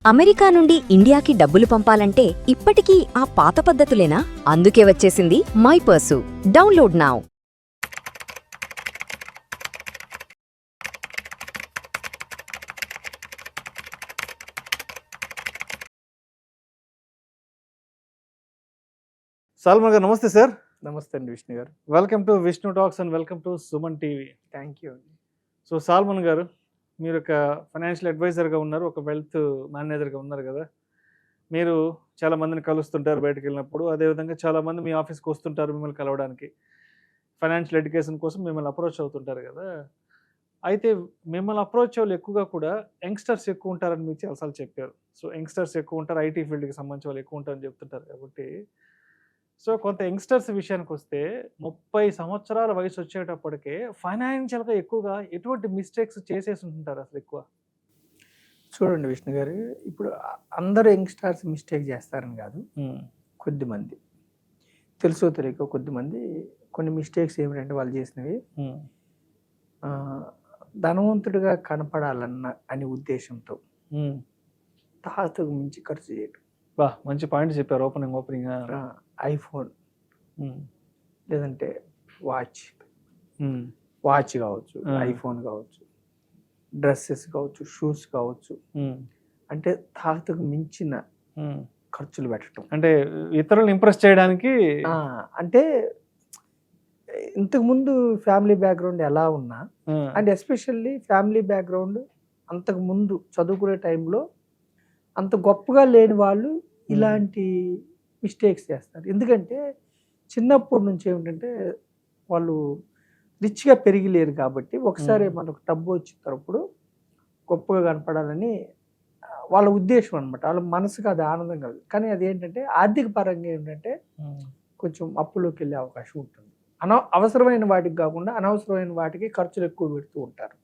America నుండి ఇండియాకి డబ్బులు పంపాలంటే ఇప్పటికీ ఆ పాత పద్ధతులేనా? అందుకే వచ్చేసింది my purse. Download now. Salman గారు నమస్తే సార్. నమస్తే అండి విష్ణు గారు. Welcome to Vishnu talks and welcome to Suman TV. Thank you అండి. సో సాల్మన్ గారు, మీరు ఒక ఫైనాన్షియల్ అడ్వైజర్గా ఉన్నారు, ఒక వెల్త్ మేనేజర్గా ఉన్నారు కదా. మీరు చాలా మందిని కలుస్తుంటారు బయటకు వెళ్ళినప్పుడు, అదేవిధంగా చాలామంది మీ ఆఫీస్కి వస్తుంటారు మిమ్మల్ని కలవడానికి, ఫైనాన్షియల్ ఎడ్యుకేషన్ కోసం మిమ్మల్ని అప్రోచ్ అవుతుంటారు కదా. అయితే మిమ్మల్ని అప్రోచ్ వాళ్ళు ఎక్కువగా కూడా యంగ్స్టర్స్ ఎక్కువ ఉంటారని మీరు చాలాసార్లు చెప్పారు. సో యంగ్స్టర్స్ ఎక్కువ ఉంటారు, ఐటీ ఫీల్డ్కి సంబంధించిన వాళ్ళు ఎక్కువ ఉంటారని చెప్తుంటారు కాబట్టి, సో కొంత యంగ్స్టర్స్ విషయానికి వస్తే 30 సంవత్సరాల వయసు వచ్చేటప్పటికే ఫైనాన్షియల్గా ఎక్కువగా ఎటువంటి మిస్టేక్స్ చేసేసి ఉంటుంటారు అసలు ఎక్కువ? చూడండి విష్ణు గారు, ఇప్పుడు అందరూ యంగ్స్టర్స్ మిస్టేక్ చేస్తారని కాదు, కొద్దిమంది తెలుసో తెలియక కొద్దిమంది కొన్ని మిస్టేక్స్ ఏమిటంటే వాళ్ళు చేసినవి ధనవంతుడిగా కనపడాలన్న అనే ఉద్దేశంతో తాహతకు మించి ఖర్చు చేయడం. మంచి పాయింట్ చెప్పారు. ఓపెనింగ్ ఐఫోన్ లేదంటే వాచ్ కావచ్చు, ఐఫోన్ కావచ్చు, డ్రెస్సెస్ కావచ్చు, షూస్ కావచ్చు, అంటే తాహతకు మించిన ఖర్చులు పెట్టడం. అంటే ఇతరులను ఇంప్రెస్ చేయడానికి. అంటే ఇంతకుముందు ఫ్యామిలీ బ్యాక్గ్రౌండ్ ఎలా ఉన్నా, అండ్ ఎస్పెషల్లీ ఫ్యామిలీ బ్యాక్గ్రౌండ్ అంతకు ముందు చదువుకునే టైంలో అంత గొప్పగా లేని వాళ్ళు ఇలాంటి మిస్టేక్స్ చేస్తారు. ఎందుకంటే చిన్నప్పటి నుంచి ఏమిటంటే వాళ్ళు రిచ్గా పెరిగిలేరు కాబట్టి ఒకసారి మనకు డబ్బు వచ్చినప్పుడు గొప్పగా కనపడాలని వాళ్ళ ఉద్దేశం అనమాట. వాళ్ళ మనసుకు అది ఆనందం కాదు, కానీ అదేంటంటే ఆర్థిక పరంగా ఏంటంటే కొంచెం అప్పులోకి వెళ్ళే అవకాశం ఉంటుంది. అవసరమైన వాటికి కాకుండా అనవసరమైన వాటికి ఖర్చులు ఎక్కువ పెడుతూ ఉంటారు.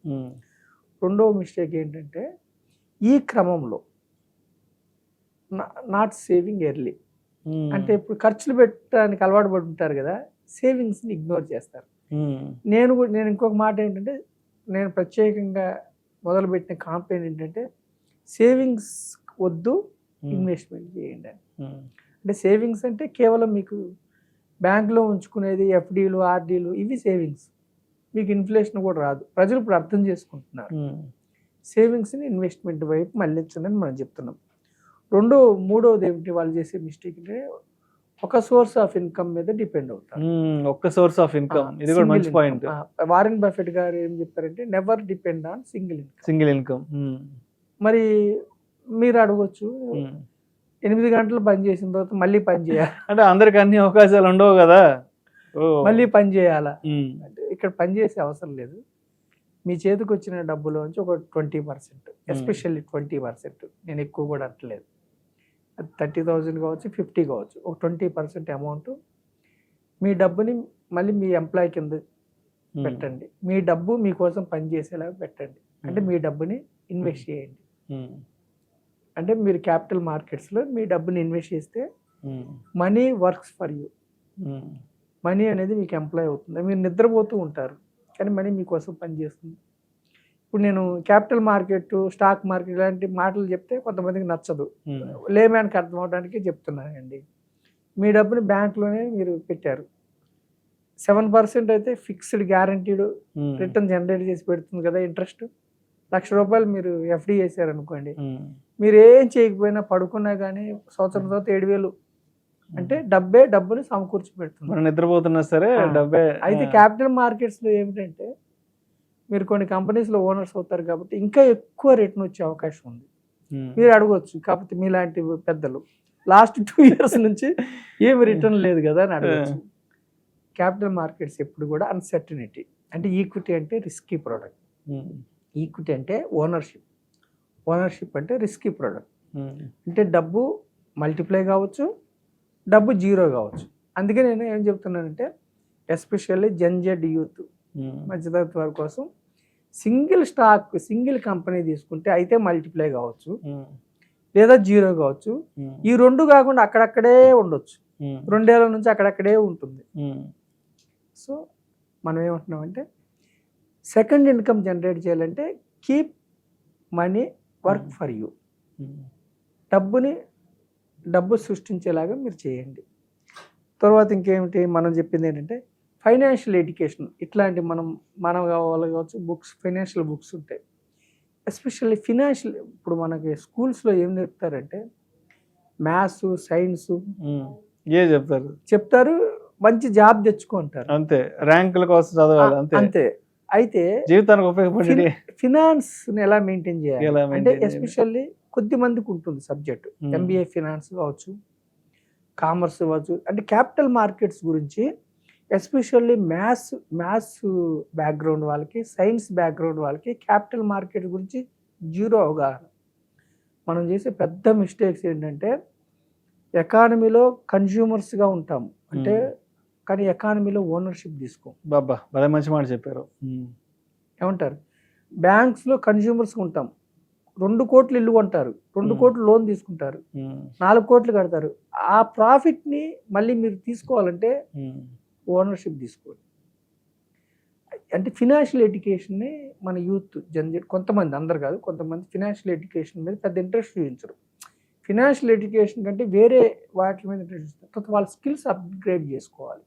రెండవ మిస్టేక్ ఏంటంటే ఈ క్రమంలో నాట్ సేవింగ్ ఎర్లీ. అంటే ఇప్పుడు ఖర్చులు పెట్టడానికి అలవాటు పడి ఉంటారు కదా, సేవింగ్స్ని ఇగ్నోర్ చేస్తారు. నేను ఇంకొక మాట ఏంటంటే, నేను ప్రత్యేకంగా మొదలుపెట్టిన కాంపెయిన్ ఏంటంటే సేవింగ్స్ వద్దు, ఇన్వెస్ట్మెంట్ చేయండి అని. అంటే సేవింగ్స్ అంటే కేవలం మీకు బ్యాంకులో ఉంచుకునేది ఎఫ్డీలు, ఆర్డీలు, ఇవి సేవింగ్స్. మీకు ఇన్ఫ్లేషన్ కూడా రాదు. ప్రజలు ఇప్పుడు అర్థం చేసుకుంటున్నారు. సేవింగ్స్ని ఇన్వెస్ట్మెంట్ వైపు మళ్ళించండి అని మనం చెప్తున్నాం. మూడవది ఏమిటి వాళ్ళు చేసే మిస్టేక్ అంటే ఒక సోర్స్ ఆఫ్ ఇన్కమ్ మీద డిపెండ్ అవుతారు. ఒక సోర్స్ ఆఫ్ ఇన్కమ్, ఇది కూడా మంచి పాయింట్. వారెన్ బఫెట్ గారు ఏం చెప్పారంటే never depend on single income. మరి మీరు అడగొచ్చు, 8 గంటలు పని చేసిన తర్వాత మళ్ళీ పని చేయాలి అంటే అందరికి అన్ని అవకాశాలు ఉండవు కదా, మళ్ళీ పని చేయాలా అంటే ఇక్కడ పని చేసే అవసరం లేదు. మీ చేతికి వచ్చిన డబ్బులోంచి ఒక 20%, ఎస్పెషల్లీ 20%, నేను ఎక్కువ కూడా అంటలేదు, అది 30,000 కావచ్చు, 50 కావచ్చు, ఒక 20% అమౌంట్ మీ డబ్బుని మళ్ళీ మీ ఎంప్లాయ్ కింద పెట్టండి. మీ డబ్బు మీకోసం పనిచేసేలాగా పెట్టండి. అంటే మీ డబ్బుని ఇన్వెస్ట్ చేయండి. అంటే మీరు క్యాపిటల్ మార్కెట్స్లో మీ డబ్బుని ఇన్వెస్ట్ చేస్తే money works for you. Money అనేది మీకు ఎంప్లాయ్ అవుతుంది. మీరు నిద్రపోతూ ఉంటారు కానీ మనీ మీకోసం పనిచేస్తుంది. ఇప్పుడు నేను క్యాపిటల్ మార్కెట్, స్టాక్ మార్కెట్ ఇలాంటి మాటలు చెప్తే కొంతమందికి నచ్చదు, లేమ్యాన్కి అర్థం అవడానికి చెప్తున్నానండి. మీ డబ్బుని బ్యాంక్లోనే మీరు పెట్టారు, 7% అయితే ఫిక్స్డ్ గ్యారంటీడ్ రిటర్న్ జనరేట్ చేసి పెడుతుంది కదా ఇంట్రెస్ట్. ₹1,00,000 మీరు ఎఫ్డీ చేశారనుకోండి, మీరు ఏం చేయకపోయినా పడుకున్నా కానీ సంవత్సరం తర్వాత 7,000 అంటే డబ్బుని సమకూర్చి పెడుతుంది. నిద్రపోతున్నా సరే డబ్బే. అయితే క్యాపిటల్ మార్కెట్స్లో ఏమిటంటే మీరు కొన్ని కంపెనీస్లో ఓనర్స్ అవుతారు కాబట్టి ఇంకా ఎక్కువ రిటర్న్ వచ్చే అవకాశం ఉంది. మీరు అడగవచ్చు, కాకపోతే మీలాంటి పెద్దలు లాస్ట్ 2 years నుంచి ఏమి రిటర్న్ లేదు కదా అని అడగచ్చు. క్యాపిటల్ మార్కెట్స్ ఎప్పుడు కూడా అన్సర్టనిటీ. అంటే ఈక్విటీ అంటే రిస్కీ ప్రోడక్ట్, ఈక్విటీ అంటే ఓనర్షిప్ అంటే రిస్కీ ప్రోడక్ట్. అంటే డబ్బు మల్టిప్లై కావచ్చు, డబ్బు జీరో కావచ్చు. అందుకే నేను ఏం చెప్తున్నానంటే ఎస్పెషల్లీ జెడ్ యూత్, మధ్యతరగతి వారి కోసం సింగిల్ కంపెనీ తీసుకుంటే అయితే మల్టిప్లై కావచ్చు లేదా జీరో కావచ్చు. ఈ 2 కాకుండా అక్కడక్కడే ఉండొచ్చు, 2 ఏళ్ల నుంచి అక్కడక్కడే ఉంటుంది. సో మనం ఏమంటున్నామంటే సెకండ్ ఇన్కమ్ జనరేట్ చేయాలంటే keep money work for you. డబ్బు సృష్టించేలాగా మీరు చేయండి. తర్వాత ఇంకేమిటి మనం చెప్పింది ఏంటంటే ఫైనాన్షియల్ ఎడ్యుకేషన్. ఇట్లాంటి మనం వాళ్ళు కావచ్చు ఫైనాన్షియల్ బుక్స్ ఉంటాయి. ఎస్పెషల్లీ ఫినాన్షియల్ ఇప్పుడు మనకి స్కూల్స్లో ఏం నేర్పుతారంటే మ్యాథ్స్, సైన్స్ చెప్తారు, మంచి జాబ్ తెచ్చుకుంటారు, అంతే, ర్యాంకుల కోసం చదవాలి అంతే. అయితే జీవితానికి ఉపయోగపడే ఫినాన్స్ ఎలా మెయింటైన్ చేయాలి ఎలా అంటే maintain ఎస్పెషల్లీ కొద్ది మందికి ఉంటుంది సబ్జెక్ట్. ఎంబీఏ ఫినాన్స్ కావచ్చు, కామర్స్ కావచ్చు, అంటే క్యాపిటల్ మార్కెట్స్ గురించి ఎస్పెషల్లీ మ్యాథ్స్ బ్యాక్గ్రౌండ్ వాళ్ళకి, సైన్స్ బ్యాక్గ్రౌండ్ వాళ్ళకి క్యాపిటల్ మార్కెట్ గురించి జీరో అవగాహన. మనం చేసే పెద్ద మిస్టేక్స్ ఏంటంటే ఎకానమీలో కన్జ్యూమర్స్గా ఉంటాము, అంటే కానీ ఎకానమీలో ఓనర్షిప్ తీసుకోం. బాబా భలే మంచి మాట చెప్పారు. ఏమంటారు, బ్యాంక్స్లో కన్జ్యూమర్స్గా ఉంటాం. 2 కోట్లు ఇల్లు కొంటారు, 2 కోట్లు లోన్ తీసుకుంటారు, 4 కోట్లు కడతారు. ఆ ప్రాఫిట్ని మళ్ళీ మీరు తీసుకోవాలంటే ఓనర్షిప్ తీసుకోవాలి. అంటే ఫినాన్షియల్ ఎడ్యుకేషన్ని మన యూత్ కొంతమంది, అందరు కాదు, కొంతమంది ఫినాన్షియల్ ఎడ్యుకేషన్ మీద పెద్ద ఇంట్రెస్ట్ చూపించరు. ఫినాన్షియల్ ఎడ్యుకేషన్ కంటే వేరే వాటి మీద ఇంట్రెస్ట్ చూస్తారు. తర్వాత వాళ్ళ స్కిల్స్ అప్గ్రేడ్ చేసుకోవాలి.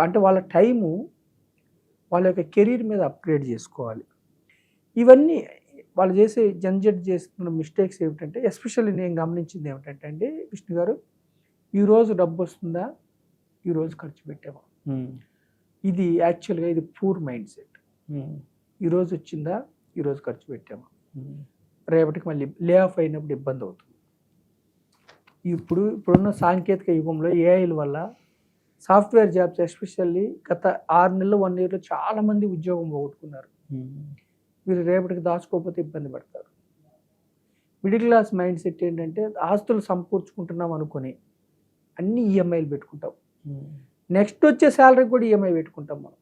అంటే వాళ్ళ టైము, వాళ్ళ యొక్క కెరీర్ మీద అప్గ్రేడ్ చేసుకోవాలి. ఇవన్నీ వాళ్ళు చేస్తున్న మిస్టేక్స్ ఏమిటంటే, ఎస్పెషల్లీ నేను గమనించింది ఏమిటంటే అండి విష్ణు గారు, ఈరోజు డబ్బు వస్తుందా, ఈరోజు ఖర్చు పెట్టామా, ఇది యాక్చువల్గా ఇది పూర్ మైండ్ సెట్. ఈరోజు వచ్చిందా, ఈరోజు ఖర్చు పెట్టామా, రేపటికి మళ్ళీ లే ఆఫ్ అయినప్పుడు ఇబ్బంది అవుతుంది. ఇప్పుడున్న సాంకేతిక యుగంలో ఏఐల వల్ల సాఫ్ట్వేర్ జాబ్స్ ఎస్పెషల్లీ గత 6 నెలలు 1 ఇయర్లో చాలామంది ఉద్యోగం పోగొట్టుకున్నారు. మీరు రేపటికి దాచుకోకపోతే ఇబ్బంది పడతారు. మిడిల్ క్లాస్ మైండ్ సెట్ ఏంటంటే ఆస్తులు సమకూర్చుకుంటున్నాం అనుకొని అన్ని ఈఎంఐలు పెట్టుకుంటాం. నెక్స్ట్ వచ్చే శాలరీకి కూడా ఈఎంఐ పెట్టుకుంటాం. మనం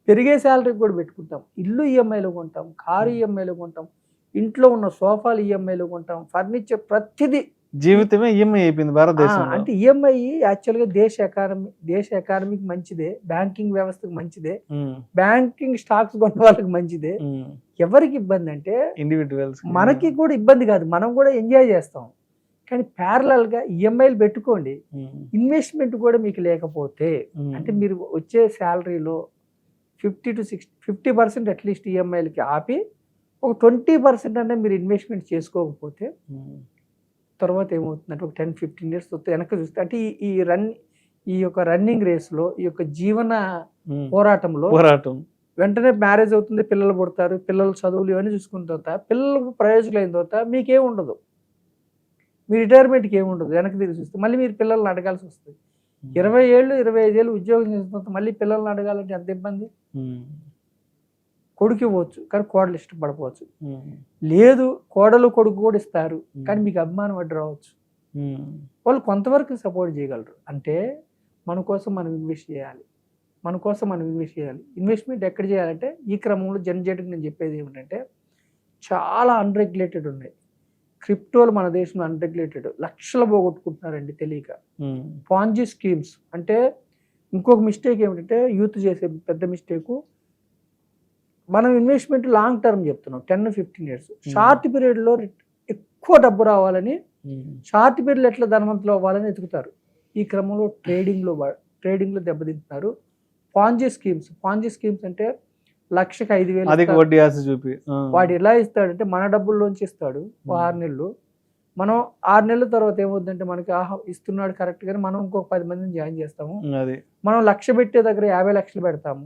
పెరిగే శాలరీకి కూడా పెట్టుకుంటాం. ఇల్లు ఈఎంఐలో కొంటాం, కారు ఈఎంఐలో కొంటాం, ఇంట్లో ఉన్న సోఫాలు ఈఎంఐలో కొంటాం, ఫర్నిచర్, ప్రతిదీ జీవితమే ఈఎంఐ అయిపోయింది భారతదేశం. అంటే ఈఎంఐ యాక్చువల్గా దేశ ఎకానమీకి మంచిదే, బ్యాంకింగ్ వ్యవస్థకు మంచిదే, బ్యాంకింగ్ స్టాక్స్ కొన్న వాళ్ళకి మంచిదే. ఎవరికి ఇబ్బంది అంటే ఇండివిజువల్స్, మనకి కూడా ఇబ్బంది కాదు, మనం కూడా ఎంజాయ్ చేస్తాం. కానీ ప్యారలల్గా ఈఎంఐలు పెట్టుకోండి. ఇన్వెస్ట్మెంట్ కూడా మీకు లేకపోతే, అంటే మీరు వచ్చే శాలరీలో 50% అట్లీస్ట్ ఈఎంఐలకి ఆపి ఒక 20% అంటే మీరు ఇన్వెస్ట్మెంట్ చేసుకోకపోతే తర్వాత ఏమవుతుందంటే ఒక 10-15 years వెనక్కి చూస్తే, అంటే ఈ యొక్క రన్నింగ్ రేస్లో, ఈ యొక్క జీవన పోరాటం వెంటనే మ్యారేజ్ అవుతుంది, పిల్లలు పుడతారు, పిల్లల చదువులు ఇవన్నీ చూసుకున్న తర్వాత పిల్లలకు ప్రయోజనం అయిన తర్వాత మీకేం ఉండదు, మీ రిటైర్మెంట్కి ఏముండదు. వెనక్కి తిరిగి చూస్తే మళ్ళీ మీరు పిల్లల్ని అడగాల్సి వస్తుంది. 20 ఏళ్ళు 25 ఏళ్ళు ఉద్యోగం చేసిన తర్వాత మళ్ళీ పిల్లల్ని అడగాలంటే ఎంత ఇబ్బంది. కొడుకు ఇవ్వచ్చు కానీ కోడలు ఇష్టపడపోవచ్చు, లేదు కోడలు కొడుకు కూడా ఇస్తారు కానీ మీకు అభిమానం అడ్డు రావచ్చు. వాళ్ళు కొంతవరకు సపోర్ట్ చేయగలరు. అంటే మన కోసం మనం ఇన్వెస్ట్ చేయాలి. ఇన్వెస్ట్మెంట్ ఎక్కడ చేయాలంటే ఈ క్రమంలో జనరేట్కి నేను చెప్పేది ఏమిటంటే, చాలా అన్రెగ్యులేటెడ్ ఉన్నాయి. క్రిప్టోలు మన దేశంలో అన్రెగ్యులేటెడ్, లక్షలు పోగొట్టుకుంటున్నారండి తెలియక. పాంజీ స్కీమ్స్ అంటే ఇంకొక మిస్టేక్ ఏమిటంటే, యూత్ చేసే పెద్ద మిస్టేకు, మనం ఇన్వెస్ట్మెంట్ లాంగ్ టర్మ్ చెప్తున్నాం 10-15 years. షార్ట్ పీరియడ్లో ఎక్కువ డబ్బు రావాలని, షార్ట్ పీరియడ్లో ఎట్లా ధనవంతులు అవ్వాలని ఎతుకుతారు. ఈ క్రమంలో ట్రేడింగ్లో దెబ్బతింటున్నారు. పాంజీ స్కీమ్స్ అంటే 1,05,000 చూపి వాడు ఎలా ఇస్తాడంటే మన డబ్బుల్లోంచి ఇస్తాడు 6 నెలలు. మనం 6 నెలల తర్వాత ఏమవుతుందంటే మనకి ఇస్తున్నాడు కరెక్ట్, కానీ మనం ఇంకొక 10 మందిని జాయిన్ చేస్తాము. మనం 1,00,000 పెట్టే దగ్గర 50 లక్షలు పెడతాము.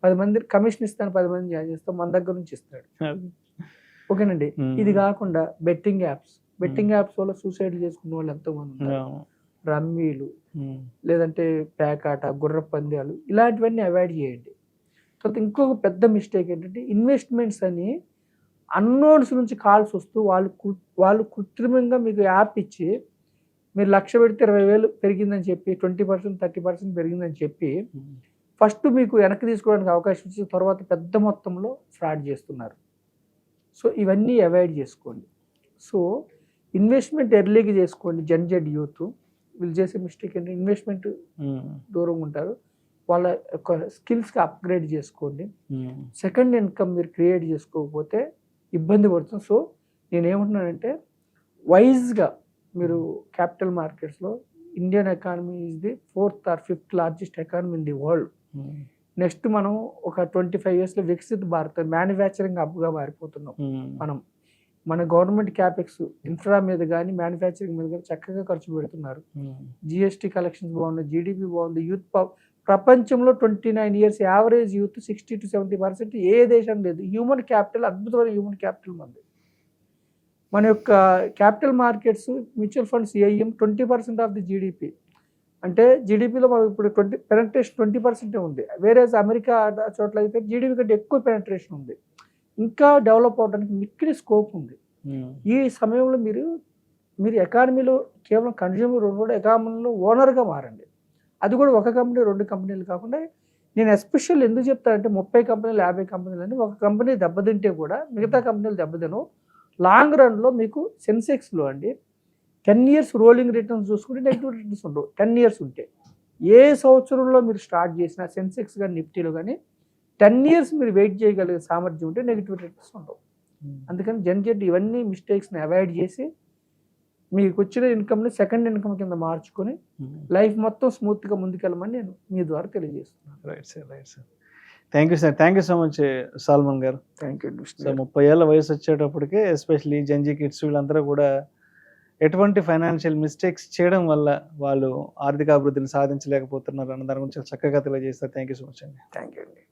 10 మంది కమిషన్ ఇస్తాను, 10 మందిని జాయిన్ చేస్తాం, మన దగ్గర నుంచి ఇస్తాడు. ఓకేనండి. ఇది కాకుండా బెట్టింగ్ యాప్స్ వల్ల సూసైడ్ చేసుకున్న వాళ్ళు ఎంతో మంది ఉన్నారు. రమ్మీలు, లేదంటే పేకాట, గుర్ర పందాలు, ఇలాంటివన్నీ అవాయిడ్ చేయండి. తర్వాత ఇంకొక పెద్ద మిస్టేక్ ఏంటంటే, ఇన్వెస్ట్మెంట్స్ అని అన్నోన్స్ నుంచి కాల్స్ వస్తూ వాళ్ళు కృత్రిమంగా మీకు యాప్ ఇచ్చి మీరు 1,00,000 పెడితే 20,000 పెరిగిందని చెప్పి 20% 30% పెరిగిందని చెప్పి ఫస్ట్ మీకు వెనక్కి తీసుకోవడానికి అవకాశం ఇచ్చి తర్వాత పెద్ద మొత్తంలో ఫ్రాడ్ చేస్తున్నారు. సో ఇవన్నీ అవాయిడ్ చేసుకోండి. సో ఇన్వెస్ట్మెంట్ ఎర్లీగా చేసుకోండి. జెడ్ యూత్ వీళ్ళు చేసే మిస్టేక్ ఏంటంటే ఇన్వెస్ట్మెంట్ దూరంగా ఉంటారు. వాళ్ళ యొక్క స్కిల్స్కి అప్గ్రేడ్ చేసుకోండి. సెకండ్ ఇన్కమ్ మీరు క్రియేట్ చేసుకోకపోతే ఇబ్బంది పడుతుంది. సో నేనేమంటున్నానంటే వైజ్గా మీరు క్యాపిటల్ మార్కెట్స్లో Indian economy is the 4th or 5th largest economy in the world. Next మనం ఒక 25 yearsలో వికసిత భారత్ మ్యానుఫ్యాక్చరింగ్ హబ్గా మారిపోతున్నాం. మన గవర్నమెంట్ క్యాపెక్స్ ఇన్ఫ్రా మీద కానీ మ్యానుఫ్యాక్చరింగ్ మీద కానీ చక్కగా ఖర్చు పెడుతున్నారు. జిఎస్టీ కలెక్షన్స్ బాగున్నాయి, జీడిపి బాగుంది, యూత్ ప్రపంచంలో 29 years యావరేజ్ యూత్ 60 to 70% ఏ దేశం లేదు. హ్యూమన్ క్యాపిటల్, అద్భుతమైన హ్యూమన్ క్యాపిటల్ మంది. మన యొక్క capital markets, mutual funds AM 20% of the GDP. అంటే జీడిపిలో మనకు ఇప్పుడు పెనట్రేషన్ 20% ఉంది. వేరే అమెరికా చోట్ల అయితే జీడిపి కంటే ఎక్కువ పెనట్రేషన్ ఉంది. ఇంకా డెవలప్ అవడానికి మిక్కిలి స్కోప్ ఉంది. ఈ సమయంలో మీరు ఎకానమీలో కేవలం కన్జ్యూమర్ కూడా ఎకానమీలో ఓనర్గా మారండి. అది కూడా ఒక కంపెనీ 2 కంపెనీలు కాకుండా. నేను ఎస్పెషల్ ఎందుకు చెప్తానంటే 30 కంపెనీలు 50 కంపెనీలు అని ఒక కంపెనీ దెబ్బతింటే కూడా మిగతా కంపెనీలు దెబ్బతిను. లాంగ్ రన్లో మీకు సెన్సెక్స్లో అండి 10 years రోలింగ్ రిటర్న్స్ చూసుకుంటే నెగిటివ్ రిటర్న్స్ ఉండవు. 10 years ఉంటే ఏ సంవత్సరంలో మీరు స్టార్ట్ చేసినా సెన్సెక్స్ కానీ నిఫ్టీలో కానీ 10 years మీరు వెయిట్ చేయగలిగే సామర్థ్యం ఉంటే నెగిటివ్ రిటర్న్స్ ఉండవు. అందుకని జనరేట్ ఇవన్నీ మిస్టేక్స్ని అవాయిడ్ చేసి మీకు వచ్చిన ఇన్కమ్ని సెకండ్ ఇన్కమ్ కింద మార్చుకొని లైఫ్ మొత్తం స్మూత్గా ముందుకెళ్ళమని నేను మీ ద్వారా తెలియజేస్తున్నాను. Right sir. Thank you sir. Thank you so much Salman గారు. Thank you. సో 30 ఏళ్ళ వయసు వచ్చేటప్పటికే ఎస్పెషల్లీ జంజీ కిడ్స్ వీళ్ళందరూ కూడా ఎటువంటి ఫైనాన్షియల్ మిస్టేక్స్ చేయడం వల్ల వాళ్ళు ఆర్థిక అభివృద్ధిని సాధించలేకపోతున్నారు అన్న దాని గురించి చక్కగా తెలియజేస్తారు. థ్యాంక్ యూ సో మచ్ అండి. థ్యాంక్ యూ అండి.